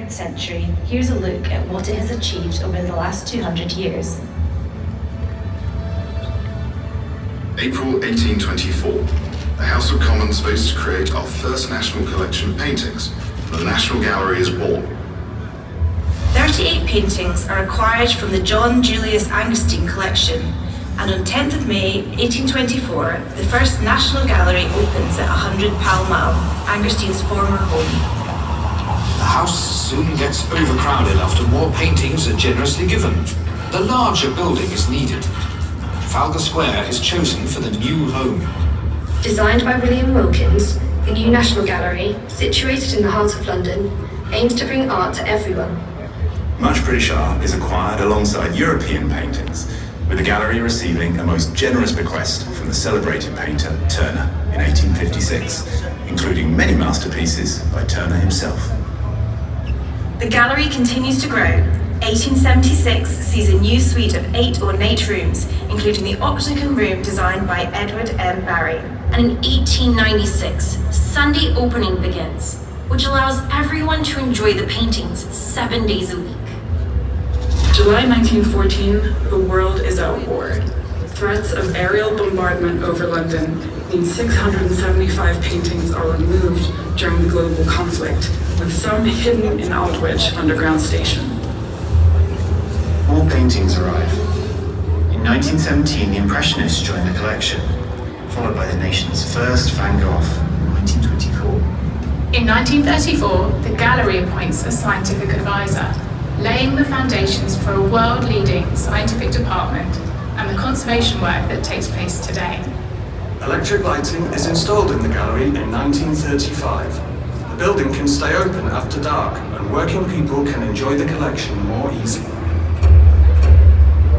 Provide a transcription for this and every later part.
23rd century, here's a look at what it has achieved over the last 200 years. April 1824. The House of Commons votes to create our first national collection of paintings. The National Gallery is born. 38 paintings are acquired from the John Julius Angerstein collection, and on 10th of May 1824, the first National Gallery opens at 100 Pall Mall, Angerstein's former home. The house soon gets overcrowded after more paintings are generously given. The larger building is needed. Trafalgar Square is chosen for the new home. Designed by William Wilkins, the new National Gallery, situated in the heart of London, aims to bring art to everyone. Much British art is acquired alongside European paintings, with the gallery receiving a most generous bequest from the celebrated painter Turner in 1856, including many masterpieces by Turner himself. The gallery continues to grow. 1876 sees a new suite of 8 ornate rooms, including the Opticon room designed by Edward M. Barry. And in 1896, Sunday opening begins, which allows everyone to enjoy the paintings 7 days a week. July 1914, the world is at war. Threats of aerial bombardment over London mean 675 paintings are removed during the global conflict, with some hidden in Aldwych underground station. More paintings arrive. In 1917, the Impressionists joined the collection, followed by the nation's first Van Gogh in 1924. In 1934, the gallery appoints a scientific advisor, laying the foundations for a world-leading scientific department and the conservation work that takes place today. Electric lighting is installed in the gallery in 1935. The building can stay open after dark, and working people can enjoy the collection more easily.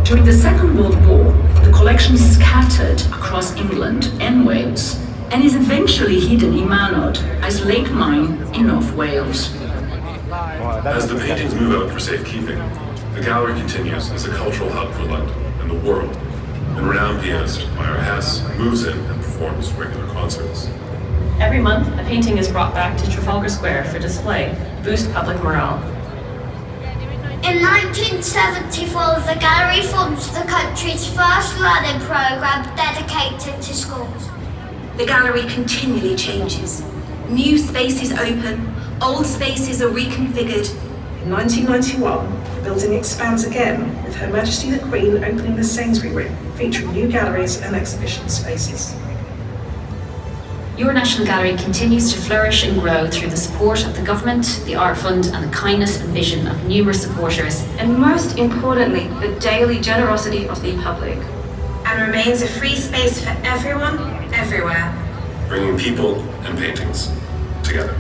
During the Second World War, the collection is scattered across England and Wales and is eventually hidden in Manod, a slate mine in North Wales. As the paintings move out for safekeeping, the gallery continues as a cultural hub for London and the world, and renowned pianist Myra Hess moves in and performs regular concerts. Every month, a painting is brought back to Trafalgar Square for display to boost public morale. In 1974, the gallery forms the country's first learning programme dedicated to schools. The gallery continually changes. New spaces open, old spaces are reconfigured. In 1991, the building expands again, with Her Majesty the Queen opening the Sainsbury Room, featuring new galleries and exhibition spaces. Your National Gallery continues to flourish and grow through the support of the government, the Art Fund, and the kindness and vision of numerous supporters. And most importantly, the daily generosity of the public. And remains a free space for everyone, everywhere. Bringing people and paintings together.